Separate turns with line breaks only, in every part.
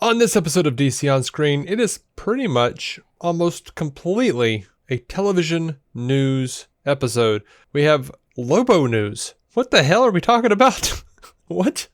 On this episode of DC On Screen, it is pretty much almost completely a television news episode. We have Lobo news. What the hell are we talking about? What?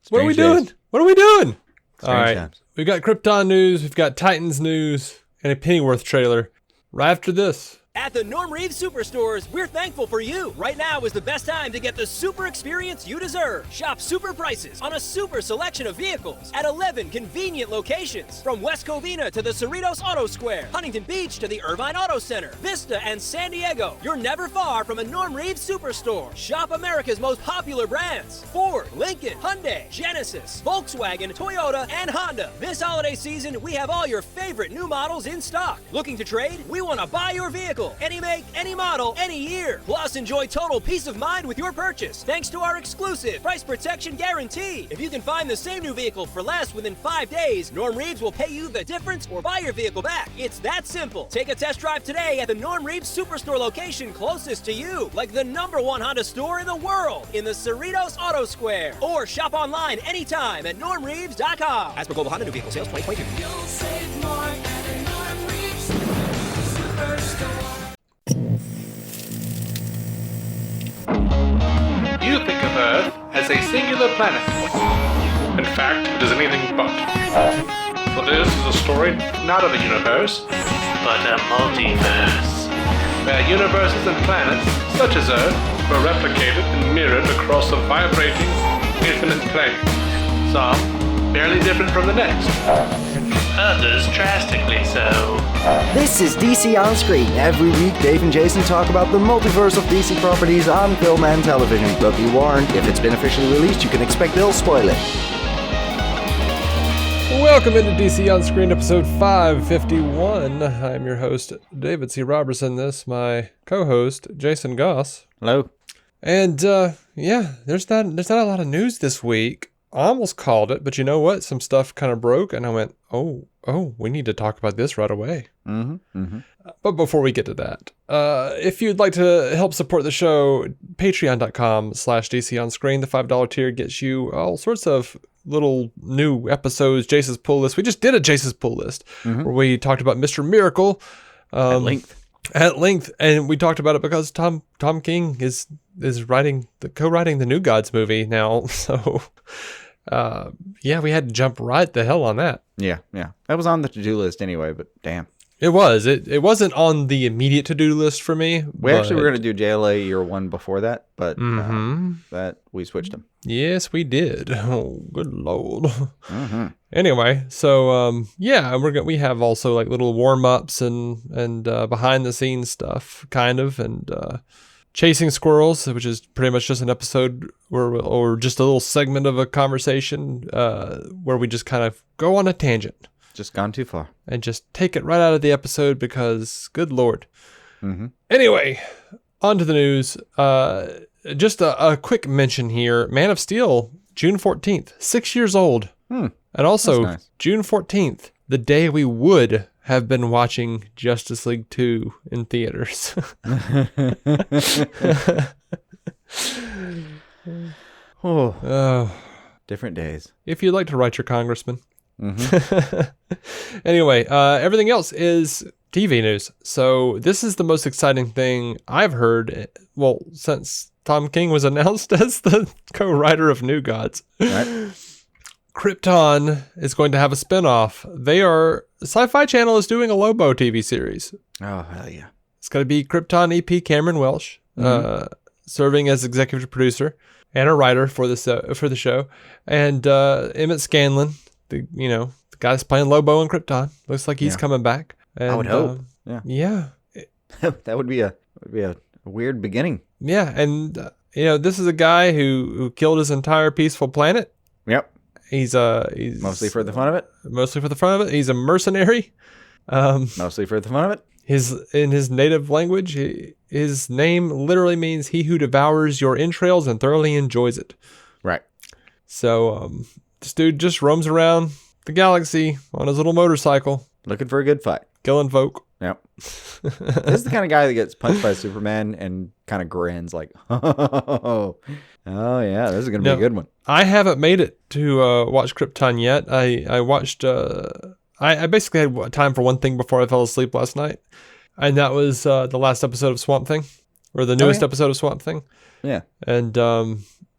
What are we doing? What are we doing? All right. We've got Krypton news, we've got Titans news, and a Pennyworth trailer. Right after this.
At the Norm Reeves Superstores, we're thankful for you. Right now is the best time to get the super experience you deserve. Shop super prices on a super selection of vehicles at 11 convenient locations. From West Covina to the Cerritos Auto Square, Huntington Beach to the Irvine Auto Center, Vista and San Diego. You're never far from a Norm Reeves Superstore. Shop America's most popular brands. Ford, Lincoln, Hyundai, Genesis, Volkswagen, Toyota, and Honda. This holiday season, we have all your favorite new models in stock. Looking to trade? We want to buy your vehicle. Any make, any model, any year. Plus, enjoy total peace of mind with your purchase thanks to our exclusive price protection guarantee. If you can find the same new vehicle for less within 5 days, Norm Reeves will pay you the difference or buy your vehicle back. It's that simple. Take a test drive today at the Norm Reeves Superstore location closest to you, like the #1 Honda store in the world in the Cerritos Auto Square. Or shop online anytime at normreeves.com. As per Global Honda New Vehicle Sales 2022. You'll save more at a Norm Reeves Superstore.
You think of Earth as a singular planet. In fact, it is anything but. For this is a story not of a universe, but a multiverse, where universes and planets, such as Earth, were replicated and mirrored across a vibrating, infinite plane. Some barely different from the next. Others drastically so.
This is DC On Screen. Every week, Dave and Jason talk about the multiverse of DC properties on film and television. But be warned, if it's been officially released, you can expect they'll spoil it.
Welcome into DC On Screen, episode 551. I'm your host, David C. Robertson. This, my co-host, Jason Goss.
Hello.
And, there's not a lot of news this week. I almost called it, but you know what? Some stuff kind of broke, and I went, oh, we need to talk about this right away. But before we get to that, if you'd like to help support the show, patreon.com/DCOnScreen. The $5 tier gets you all sorts of little new episodes, Jace's pull list. We just did a Jace's pull list where we talked about Mr. Miracle.
At length,
and we talked about it because Tom King is co-writing the New Gods movie now, so we had to jump right the hell on that.
Yeah, that was on the to-do list anyway, but damn.
It wasn't on the immediate to-do list for me.
We actually were going to do JLA year one before that, but that we switched them.
Yes, we did. Oh, good Lord. Anyway, so we have also like little warm-ups and behind the scenes stuff, kind of, and Chasing Squirrels, which is pretty much just an episode or just a little segment of a conversation where we just kind of go on a tangent.
Just gone too far.
And just take it right out of the episode because, good Lord. Anyway, on to the news. Just a quick mention here. Man of Steel, June 14th, 6 years old. And also, nice. June 14th, the day we would have been watching Justice League 2 in theaters.
Different days.
If you'd like to write your congressman. Anyway, everything else is TV news. So this is the most exciting thing I've heard, since Tom King was announced as the co-writer of New Gods.
Right.
Krypton is going to have a spinoff. SYFY Channel is doing a Lobo TV series.
Oh, hell yeah.
It's going to be Krypton EP Cameron Welsh, serving as executive producer and a writer for the show. And Emmett Scanlon, the guy that's playing Lobo in Krypton, looks like he's coming back. And,
I would hope.
Yeah.
That would be a weird beginning.
Yeah, and this is a guy who killed his entire peaceful planet.
Yep.
He's
mostly for the fun of it.
Mostly for the fun of it. He's a mercenary.
Mostly for the fun of it.
In his native language, his name literally means "he who devours your entrails and thoroughly enjoys it."
Right.
So this dude just roams around the galaxy on his little motorcycle,
looking for a good fight,
killing folk.
Yep. This is the kind of guy that gets punched by Superman and kind of grins like, oh yeah, this is going to be a good one.
I haven't made it to watch Krypton yet. I watched, I basically had time for one thing before I fell asleep last night. And that was the last episode of Swamp Thing, or the newest episode of Swamp Thing.
Yeah.
And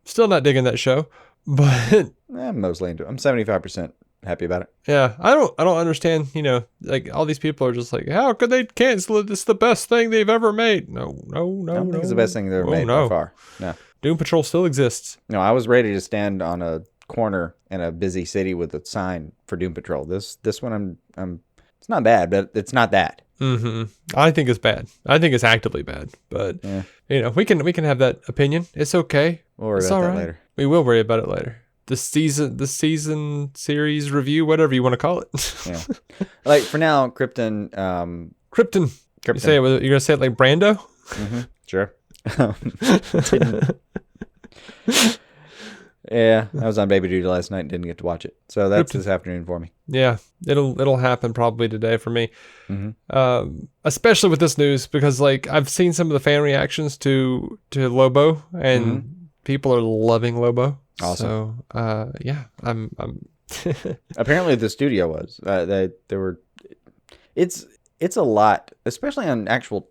still not digging that show, but
I'm mostly into it. I'm 75% happy about it.
Yeah, I don't understand, like all these people are just like, how could they cancel it? It's the best thing they've ever made. No.
I don't think it's the best thing they've ever made by far. No.
Doom Patrol still exists.
No, I was ready to stand on a corner in a busy city with a sign for Doom Patrol. This one I'm it's not bad, but it's not that.
Mm-hmm. I think it's bad. I think it's actively bad. But we can have that opinion. It's okay.
We'll worry about that later.
We will worry about it later. The season series review, whatever you want to call it.
Yeah. Like for now, Krypton.
Krypton. You're gonna say it like Brando?
Mm-hmm. Sure. Yeah, I was on baby duty last night and didn't get to watch it, so that's this afternoon for me.
Yeah, it'll happen probably today for me.
Mm-hmm.
Especially with this news, because like I've seen some of the fan reactions to Lobo, and people are loving Lobo.
Awesome.
So yeah, I'm
Apparently the studio was they were. It's a lot, especially on actual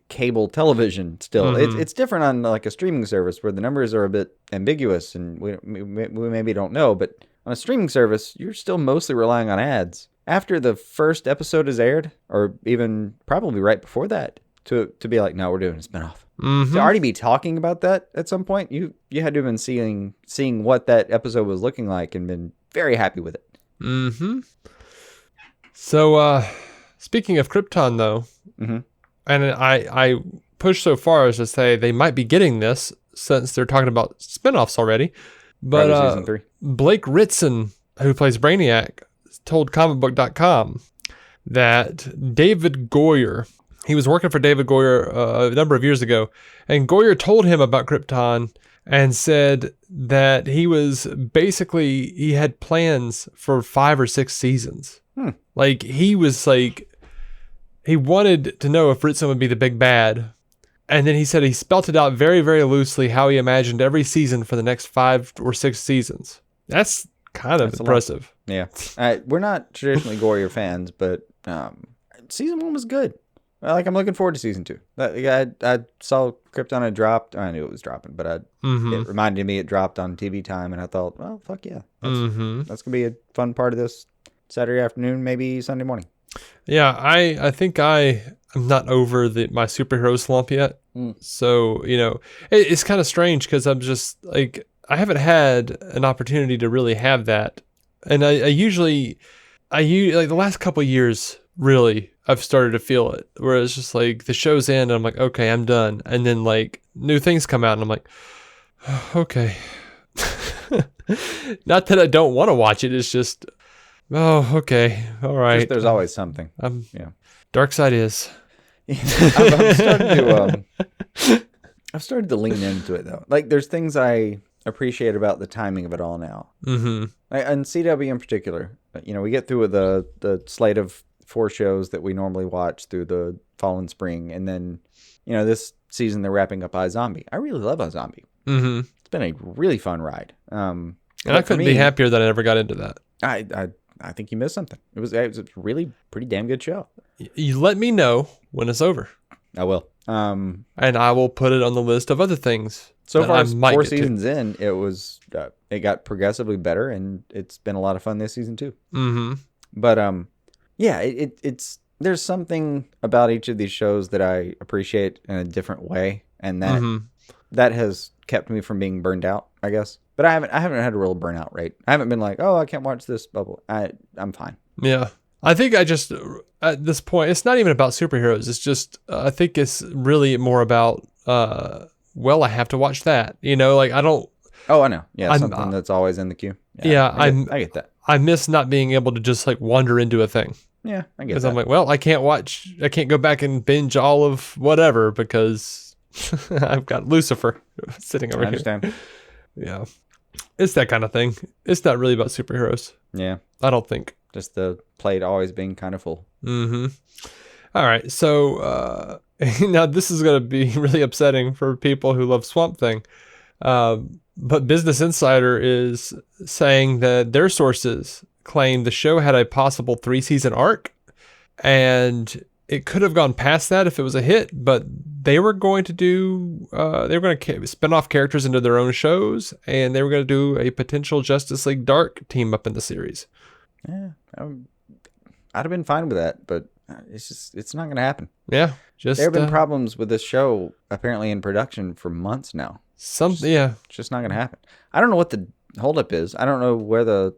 cable television. Still, it's different on like a streaming service where the numbers are a bit ambiguous and we maybe don't know. But on a streaming service, you're still mostly relying on ads. After the first episode is aired, or even probably right before that, to be like, no, we're doing a spinoff. To already be talking about that at some point, you had to have been seeing what that episode was looking like and been very happy with it.
Mm-hmm. So speaking of Krypton, though. And I push so far as to say they might be getting this since they're talking about spinoffs already. But
season 3.
Blake Ritson, who plays Brainiac, told comicbook.com that David Goyer, he was working for David Goyer a number of years ago, and Goyer told him about Krypton and said that he had plans for 5 or 6 seasons. Like he was like, he wanted to know if Ritson would be the big bad. And then he said he spelt it out very, very loosely how he imagined every season for the next 5 or 6 seasons. That's kind of impressive.
Yeah. We're not traditionally Goyer fans, but season 1 was good. I'm looking forward to season 2. I saw Krypton had dropped. I knew it was dropping, but it reminded me it dropped on TV Time, and I thought, well, fuck yeah. That's going to be a fun part of this Saturday afternoon, maybe Sunday morning.
Yeah, I think I'm not over my superhero slump yet. So, it's kind of strange because I'm just like, I haven't had an opportunity to really have that. And I usually like the last couple of years, really, I've started to feel it, where it's just like the show's end and I'm like, okay, I'm done. And then like new things come out and I'm like, okay. Not that I don't want to watch it. It's just, oh, okay. All right.
There's always something.
Yeah. Dark side is.
I've started to lean into it though. Like there's things I appreciate about the timing of it all now. And CW in particular, we get through the slate of 4 shows that we normally watch through the fall and spring. And then, this season they're wrapping up iZombie. I really love iZombie. It's been a really fun ride.
And I couldn't be happier that I never got into that.
I think you missed something. It was a really pretty damn good show.
You let me know when it's over.
I will.
And I will put it on the list of other things.
So far, 4 seasons in, it got progressively better, and it's been a lot of fun this season too. But yeah, it's there's something about each of these shows that I appreciate in a different way, and that has kept me from being burned out, I guess. But I haven't had a real burnout rate. I haven't been like, oh, I can't watch this bubble. I'm fine.
Yeah. I think I just, at this point, it's not even about superheroes. It's just, I think it's really more about, I have to watch that. Like I don't. Oh, I
know. Yeah, something that's always in the queue.
Yeah,
I get that.
I miss not being able to just like wander into a thing.
Yeah, I get that.
Because I'm like, well, I can't go back and binge all of whatever because I've got Lucifer sitting over here.
I understand.
Yeah. It's that kind of thing. It's not really about superheroes.
Yeah.
I don't think.
Just the plate always being kind of full.
All right, so now this is going to be really upsetting for people who love Swamp Thing. But Business Insider is saying that their sources claim the show had a possible 3-season arc, and it could have gone past that if it was a hit, but they were going to spin off characters into their own shows, and they were going to do a potential Justice League Dark team up in the series.
Yeah, I'd have been fine with that, but it's not going to happen.
Yeah,
there have been problems with this show apparently in production for months now.
It's
just not going to happen. I don't know what the holdup is. I don't know where the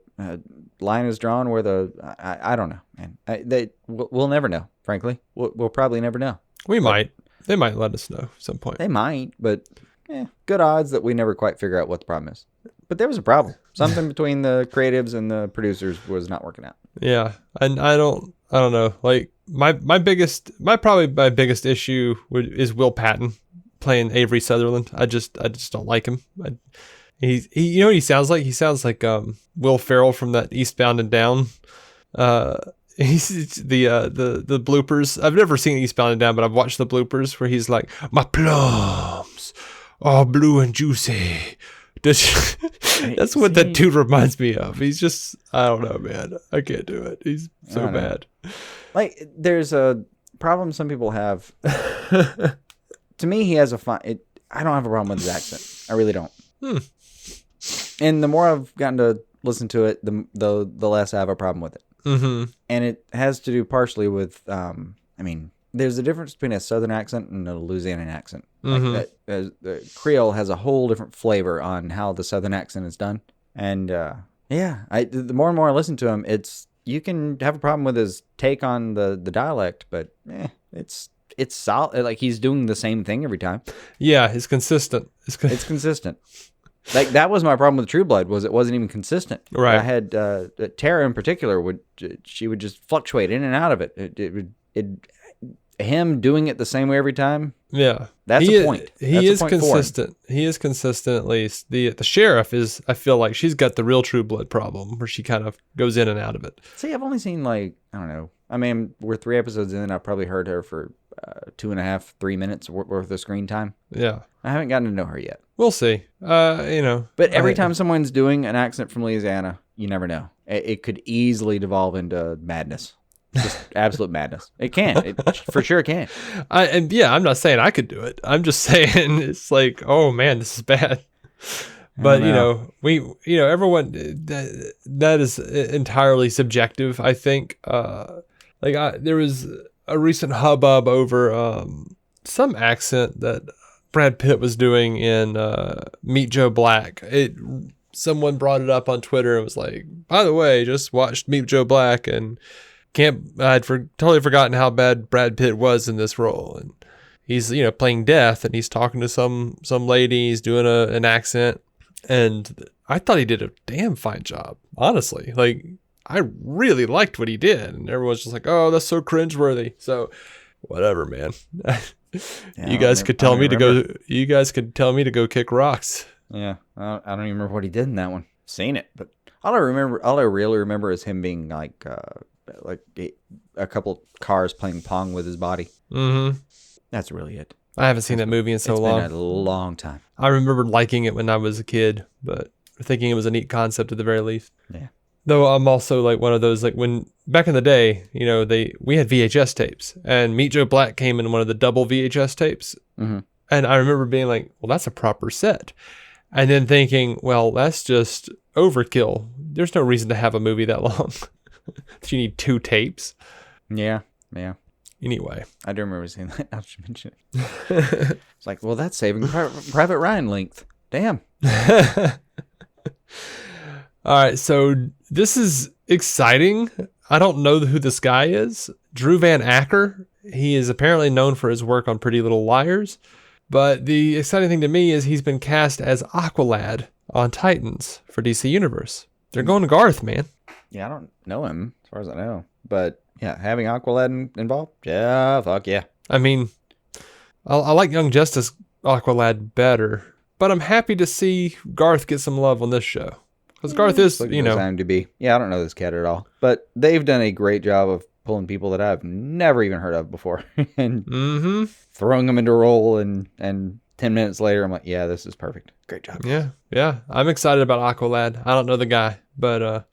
line is drawn. I don't know, man. We'll never know. Frankly, we'll probably never know. They might
let us know at some point.
They might, but good odds that we never quite figure out what the problem is. But there was a problem. Something between the creatives and the producers was not working out.
Yeah, and I don't know. Like my biggest issue is Will Patton playing Avery Sutherland. I just don't like him. He you know what he sounds like? He sounds like Will Ferrell from that Eastbound and Down. He's the bloopers. I've never seen Eastbound and Down, but I've watched the bloopers where he's like, "My plums are blue and juicy." That's what that dude reminds me of. He's just, I don't know, man. I can't do it. He's so bad.
Like, there's a problem some people have. To me, he has I don't have a problem with his accent. I really don't. And the more I've gotten to listen to it, the less I have a problem with it.
Mm-hmm.
And it has to do partially with, there's a difference between a Southern accent and a Louisiana accent.
Mm-hmm.
Like that, Creole has a whole different flavor on how the Southern accent is done. And the more and more I listen to him, you can have a problem with his take on the dialect, but it's solid. Like, he's doing the same thing every time.
Yeah, it's consistent.
It's consistent. Like, that was my problem with True Blood, was it wasn't even consistent.
Right.
I had Tara in particular would just fluctuate in and out of it. Him doing it the same way every time.
Yeah,
that's a point.
He is consistent. He is consistent. At least the sheriff is. I feel like she's got the real True Blood problem where she kind of goes in and out of it.
See, I've only seen, like, I don't know. I mean, we're 3 episodes in. I've probably heard her for 2.5, 3 minutes worth of screen time.
Yeah,
I haven't gotten to know her yet.
We'll see.
But every time someone's doing an accent from Louisiana, you never know. It could easily devolve into madness. Just absolute madness. It can. It for sure can.
I'm not saying I could do it. I'm just saying it's like, oh man, this is bad. But everyone that is entirely subjective. I think. There was a recent hubbub over some accent that Brad Pitt was doing in Meet Joe Black. Someone brought it up on Twitter and was like, by the way, just watched Meet Joe Black and I'd totally forgotten how bad Brad Pitt was in this role. And he's, playing death, and he's talking to some lady. He's doing an accent, and I thought he did a damn fine job, honestly. Like, I really liked what he did, and everyone's just like, "Oh, that's so cringeworthy." So, whatever, man. You guys could tell me to go. You guys could tell me to go kick rocks.
Yeah, I don't even remember what he did in that one. Seen it, but all I really remember is him being like a couple cars playing Pong with his body.
Mm-hmm.
That's really it.
I haven't seen that movie in so long.
It's been a long time.
I remember liking it when I was a kid, but thinking it was a neat concept at the very least.
Yeah.
Though I'm also like one of those, like, when back in the day, we had VHS tapes, and Meet Joe Black came in one of the double VHS tapes.
Mm-hmm.
And I remember being like, well, that's a proper set. And then thinking, well, that's just overkill. There's no reason to have a movie that long. You need 2 tapes.
Yeah.
Anyway.
I do remember seeing that. Now that you mention it. It's like, well, that's saving Private Ryan length. Damn.
All right, so this is exciting. I don't know who this guy is. Drew Van Acker. He is apparently known for his work on Pretty Little Liars. But the exciting thing to me is he's been cast as Aqualad on Titans for DC Universe. They're going to Garth, man.
Yeah, I don't know him, as far as I know. But, yeah, having Aqualad involved? Yeah, fuck yeah.
I mean, I like Young Justice Aqualad better. But I'm happy to see Garth get some love on this show. Because Garth is,
IMDb. Yeah, I don't know this cat at all. But they've done a great job of pulling people that I've never even heard of before and throwing them into a role, and 10 minutes later, I'm like, yeah, this is perfect. Great job.
Yeah. I'm excited about Aqualad. I don't know the guy, but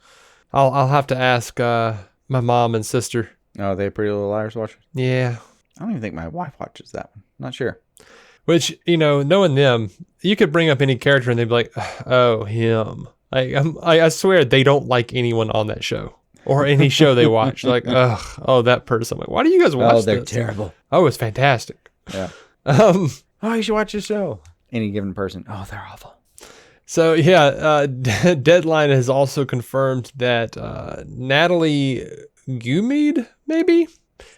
I'll have to ask my mom and sister.
Oh, they Pretty Little Liars watch?
Yeah.
I don't even think my wife watches that one. Not sure.
Which, knowing them, you could bring up any character and they'd be like, oh, him. I swear they don't like anyone on that show or any show they watch. Like, that person. I'm like, why do you guys watch this?
Oh, they're terrible.
Oh, it's fantastic.
Yeah. You should watch this show. Any given person. Oh, they're awful.
So, yeah, Deadline has also confirmed that Natalie Gumead, maybe?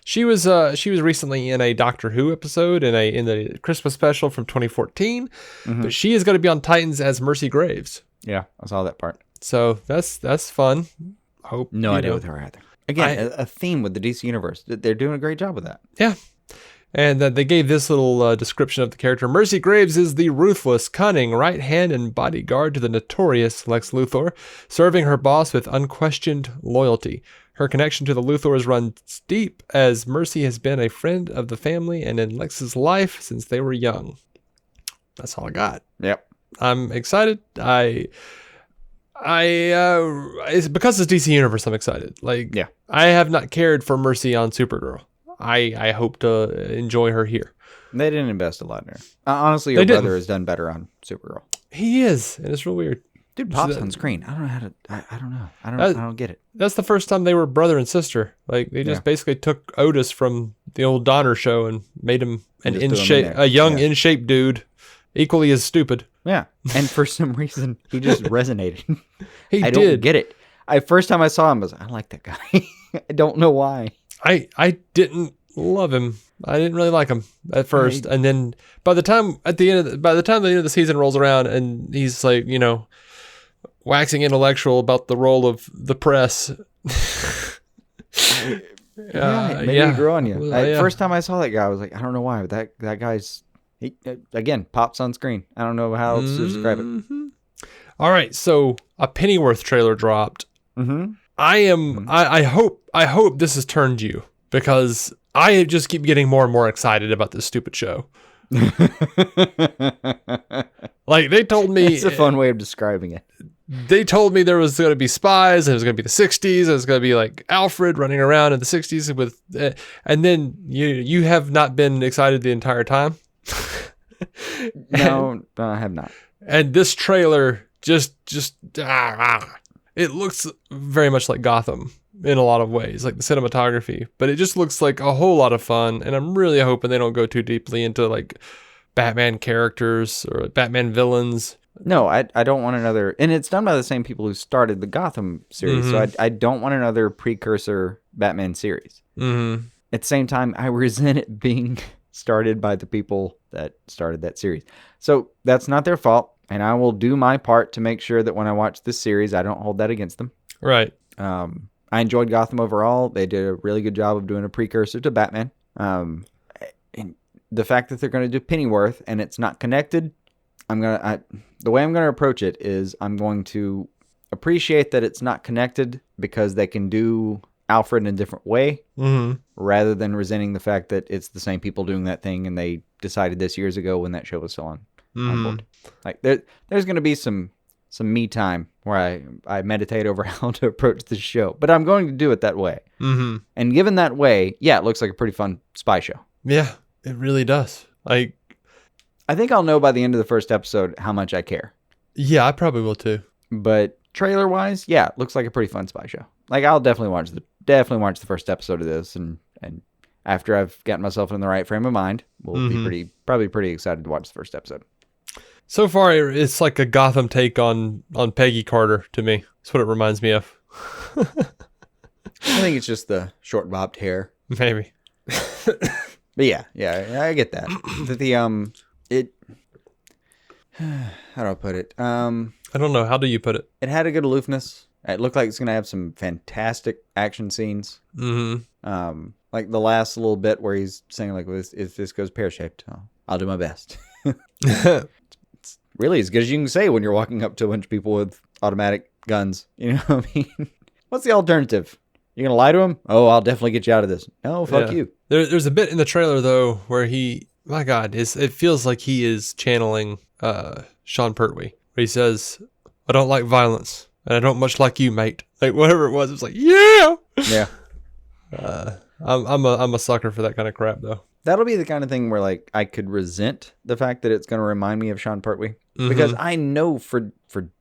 She was recently in a Doctor Who episode in the Christmas special from 2014, but she is going to be on Titans as Mercy Graves.
Yeah, I saw that part.
So that's fun. Hope
no idea with her either. Again, a theme with the DC universe. They're doing a great job with that.
Yeah. And they gave this little description of the character. Mercy Graves is the ruthless, cunning right hand and bodyguard to the notorious Lex Luthor, serving her boss with unquestioned loyalty. Her connection to the Luthors runs deep, as Mercy has been a friend of the family and in Lex's life since they were young. That's all I got.
Yep.
I'm excited. It's because it's DC Universe. I'm excited. Like, I have not cared for Mercy on Supergirl. I hope to enjoy her here.
They didn't invest a lot in her. Honestly, your brother has done better on Supergirl.
He is, and it's real weird.
Dude pops on screen. I don't know how to. I don't know. I don't get it.
That's the first time they were brother and sister. Like they just basically took Otis from the old Donner show and made him an in shape dude, equally as stupid.
Yeah, and for some reason he just resonated.
I
don't get it. First time I saw him, I was like, I like that guy. I don't know why.
I didn't love him. I didn't really like him at first, and then by the time the end of the season rolls around, and he's like, waxing intellectual about the role of the press.
Maybe it grew on you. First time I saw that guy, I was like, I don't know why, but that guy's again pops on screen. I don't know how else to describe it.
All right, so a Pennyworth trailer dropped. I hope this has turned you, because I just keep getting more and more excited about this stupid show. Like they told me,
it's a fun way of describing it.
They told me there was going to be spies, and it was going to be the 60s, and it was going to be like Alfred running around in the 60s with, and then you have not been excited the entire time.
No, I have not.
And this trailer just it looks very much like Gotham in a lot of ways, like the cinematography, but it just looks like a whole lot of fun. And I'm really hoping they don't go too deeply into like Batman characters or Batman villains.
No, I don't want another, and it's done by the same people who started the Gotham series, so I don't want another precursor Batman series. At the same time, I resent it being started by the people that started that series. So that's not their fault, and I will do my part to make sure that when I watch this series, I don't hold that against them.
Right.
I enjoyed Gotham overall. They did a really good job of doing a precursor to Batman. And the fact that they're going to do Pennyworth and it's not connected, the way I'm going to approach it is I'm going to appreciate that it's not connected because they can do Alfred in a different way, rather than resenting the fact that it's the same people doing that thing and they decided this years ago when that show was still on board. Like there's going to be some me time where I meditate over how to approach this show, but I'm going to do it that way. And given that way, yeah, it looks like a pretty fun spy show.
Yeah, it really does.
I think I'll know by the end of the first episode how much I care.
Yeah, I probably will too.
But trailer-wise, yeah, it looks like a pretty fun spy show. Like I'll definitely watch the first episode of this, and after I've gotten myself in the right frame of mind, we'll be probably pretty excited to watch the first episode.
So far, it's like a Gotham take on Peggy Carter to me. That's what it reminds me of.
I think it's just the short bobbed hair,
maybe.
But yeah, I get that. How do I put it?
I don't know. How do you put it?
It had a good aloofness. It looked like it's going to have some fantastic action scenes. Like the last little bit where he's saying, like, if this goes pear-shaped, I'll do my best. It's really as good as you can say when you're walking up to a bunch of people with automatic guns. You know what I mean? What's the alternative? You're going to lie to him? Oh, I'll definitely get you out of this. No, fuck you.
There's a bit in the trailer, though, where my God, it feels like he is channeling Sean Pertwee. Where he says, I don't like violence, and I don't much like you, mate. Like, whatever it was like, yeah!
Yeah.
I'm a sucker for that kind of crap, though.
That'll be the kind of thing where, like, I could resent the fact that it's going to remind me of Sean Pertwee. Because I know for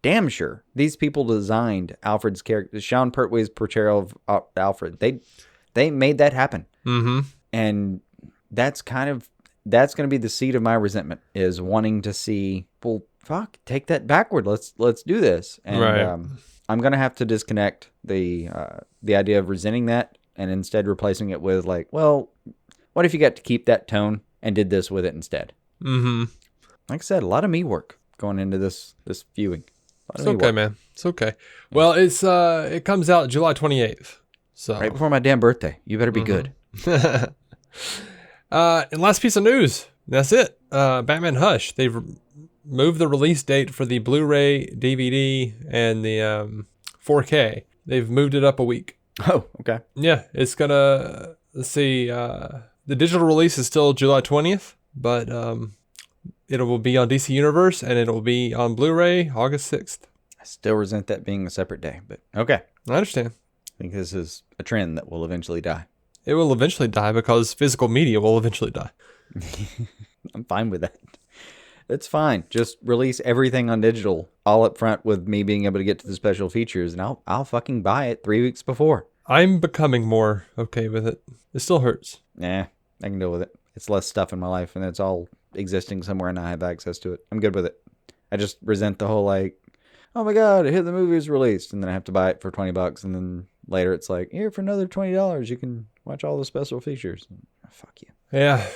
damn sure these people designed Alfred's character, Sean Pertwee's portrayal of Alfred. They made that happen. Mm-hmm. And that's going to be the seed of my resentment, is wanting to see, well, fuck, take that backward. Let's do this. And I'm going to have to disconnect the idea of resenting that and instead replacing it with, like, well, what if you got to keep that tone and did this with it instead? Mm-hmm. Like I said, a lot of me work going into this viewing.
It's okay, man. It's okay. Well, it comes out July 28th. So
right before my damn birthday. You better be good.
And last piece of news. That's it. Batman Hush. They've moved the release date for the Blu-ray, DVD, and the 4K. They've moved it up a week.
Oh, okay.
Yeah, it's gonna, let's see, the digital release is still July 20th, but it will be on DC Universe, and it will be on Blu-ray August 6th.
I still resent that being a separate day, but okay.
I understand.
I think this is a trend that will eventually die.
It will eventually die because physical media will eventually die.
I'm fine with that. It's fine. Just release everything on digital all up front with me being able to get to the special features, and I'll fucking buy it 3 weeks before.
I'm becoming more okay with it. It still hurts.
Nah, I can deal with it. It's less stuff in my life, and it's all existing somewhere, and I have access to it. I'm good with it. I just resent the whole, like, oh my god, I hear the movie is released, and then I have to buy it for $20, and then later it's like, here, for another $20, you can watch all the special features. Fuck you.
Yeah.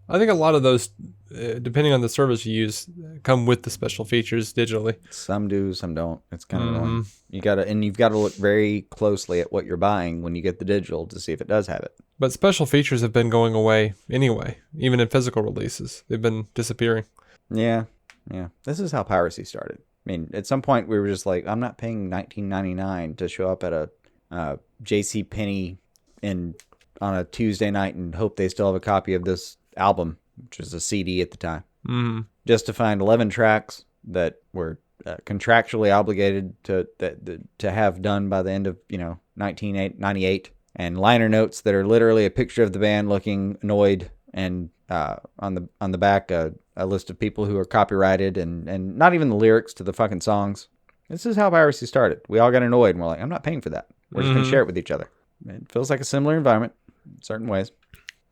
I think a lot of those, depending on the service you use, come with the special features digitally.
Some do, some don't. It's kind of annoying. You've got to look very closely at what you're buying when you get the digital to see if it does have it.
But special features have been going away anyway, even in physical releases. They've been disappearing.
Yeah. This is how piracy started. I mean, at some point we were just like, I'm not paying $19.99 to show up at a J.C. Penney on a Tuesday night and hope they still have a copy of this album, which was a CD at the time, just to find 11 tracks that were contractually obligated to have done by the end of 1998, and liner notes that are literally a picture of the band looking annoyed, and on the back a list of people who are copyrighted, and not even the lyrics to the fucking songs. This is how piracy started. We all got annoyed and we're like, I'm not paying for that. We're just gonna share it with each other. It feels like a similar environment in certain ways.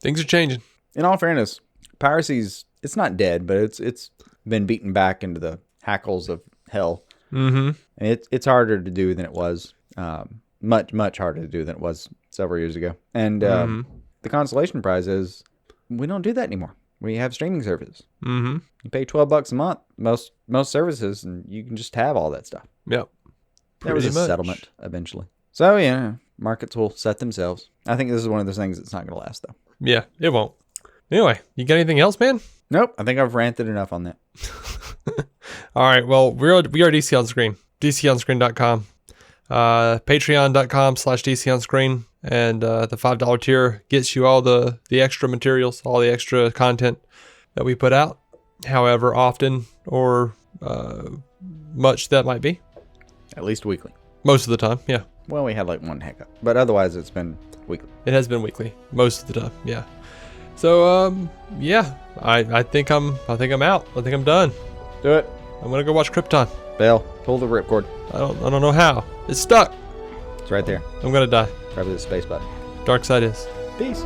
Things are changing.
In all fairness, piracy's, it's not dead, but it's been beaten back into the hackles of hell. Mm-hmm. And it's harder to do than it was, much, much harder to do than it was several years ago. And the consolation prize is we don't do that anymore. We have streaming services. Mm-hmm. You pay $12 a month, most services, and you can just have all that stuff.
Yep.
There was a settlement eventually. So, yeah, markets will set themselves. I think this is one of those things that's not going to last, though.
Yeah, it won't. Anyway, you got anything else, man?
Nope. I think I've ranted enough on that.
All right. Well, we are DC On Screen. DCOnScreen.com. Patreon.com/DC On Screen. And the $5 tier gets you all the extra materials, all the extra content that we put out, however often or much that might be.
At least weekly.
Most of the time, yeah.
Well, we had like one hiccup, but otherwise it's been weekly.
It has been weekly most of the time, yeah. So, yeah, I think I'm out. I think I'm done.
Do it.
I'm gonna go watch Krypton.
Bell, pull the ripcord.
I don't know how. It's stuck.
It's right there.
I'm gonna die.
Probably the space button.
Dark side is.
Peace.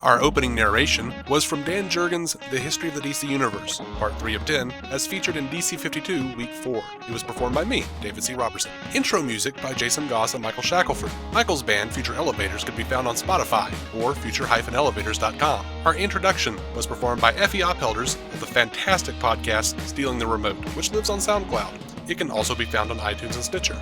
Our opening narration was from Dan Jurgens' The History of the DC Universe, Part 3 of 10, as featured in DC 52, Week 4. It was performed by me, David C. Robertson. Intro music by Jason Goss and Michael Shackelford. Michael's band, Future Elevators, could be found on Spotify or future-elevators.com. Our introduction was performed by Effie Oppelders of the fantastic podcast Stealing the Remote, which lives on SoundCloud. It can also be found on iTunes and Stitcher.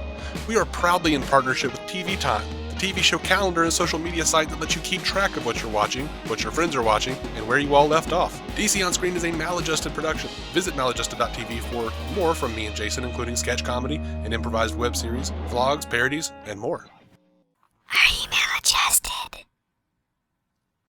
We are proudly in partnership with TV Time, the TV show calendar and social media site that lets you keep track of what you're watching, what your friends are watching, and where you all left off. DC On Screen is a maladjusted production. Visit maladjusted.tv for more from me and Jason, including sketch comedy, an improvised web series, vlogs, parodies, and more.
Are